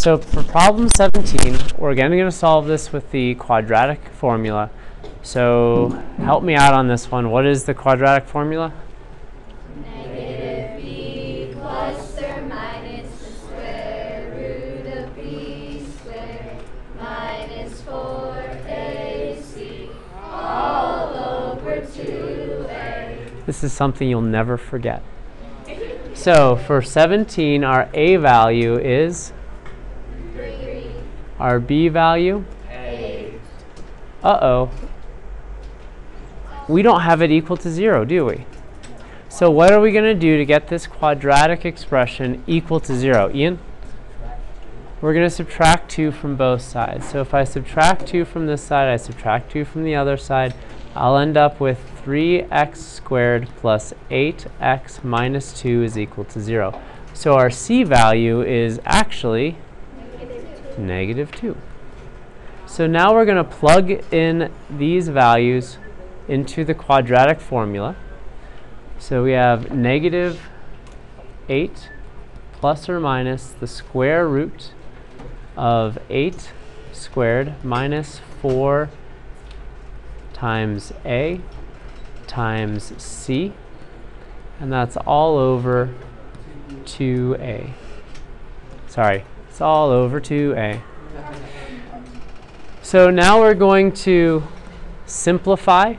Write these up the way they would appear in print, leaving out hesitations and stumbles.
So for problem 17, we're again going to solve this with the quadratic formula. So help me out on this one. What is the quadratic formula? Negative b plus or minus the square root of b squared minus 4ac all over 2a. This is something you'll never forget. So for 17, our a value is? 3. Our b value? 8. Uh-oh. We don't have it equal to 0, do we? So what are we going to do to get this quadratic expression equal to 0? Ian? We're going to subtract 2 from both sides. So if I subtract 2 from this side, I subtract 2 from the other side, I'll end up with 3x squared plus 8x minus 2 is equal to 0. So our c value is actually negative 2. So now we're going to plug in these values into the quadratic formula. So we have negative 8 plus or minus the square root of 8 squared minus 4 times a times c, and that's all over 2a. Sorry, it's all over 2a. So now we're going to simplify.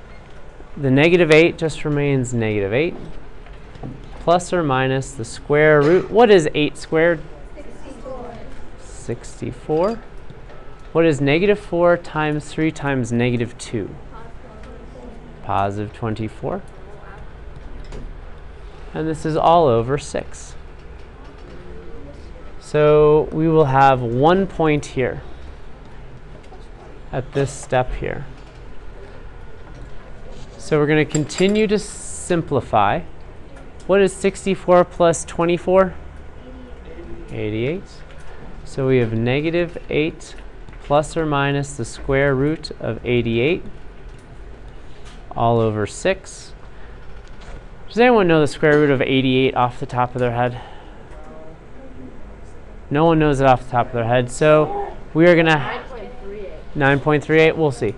The negative 8 just remains negative 8 plus or minus the square root. What is 8 squared? 64. 64. What is negative 4 times 3 times negative 2? Positive 24. And this is all over 6. So we will have 1 point here at this step here. So we're going to continue to simplify. What is 64 plus 24? 88. So we have negative 8 plus or minus the square root of 88 all over 6. Does anyone know the square root of 88 off the top of their head? No one knows it off the top of their head. So we are going to 9.38. We'll see.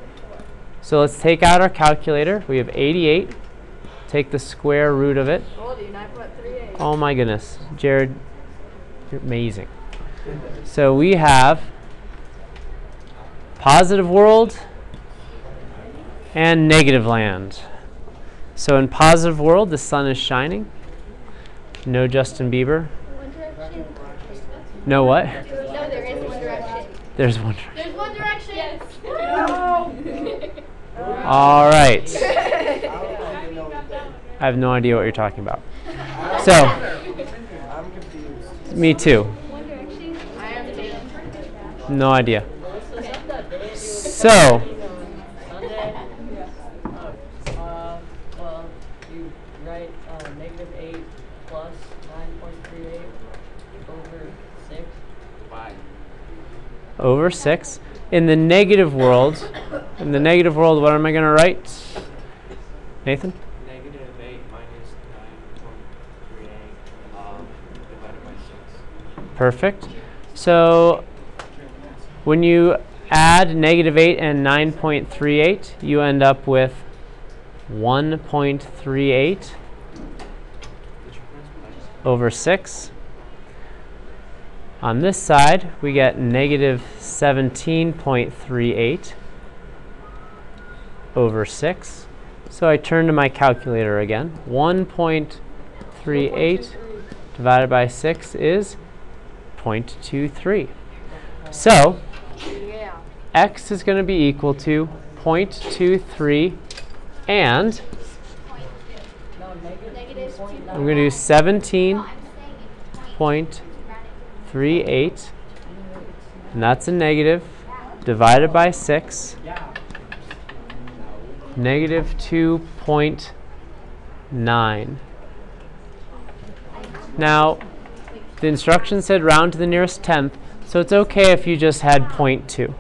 So let's take out our calculator. We have 88. Take the square root of it. Oh my goodness. Jared, you're amazing. So we have positive world and negative land. So in positive world, the sun is shining. No Justin Bieber. One Direction. No what? No, there is One Direction. There's One Direction. There's One Direction. Yes. All right. I have no idea what you're talking about. So, I'm confused. me too. One Direction. I am too. No idea. So, Well, you write negative 8 plus 9.38 over 6. over 6. In the negative world, what am I going to write? Nathan? Negative 8 minus 9.38 divided by 6. Perfect. So when you add negative 8 and 9.38, you end up with 1.38 over 6. On this side, we get negative 17.38 over 6. So I turn to my calculator again. 1.38 divided by 6 is 0.23. So x is going to be equal to 0.23 and I'm going to do 17.38, and that's a negative, divided by 6, negative 2.9. Now, the instructions said round to the nearest tenth, so it's okay if you just had 0.2.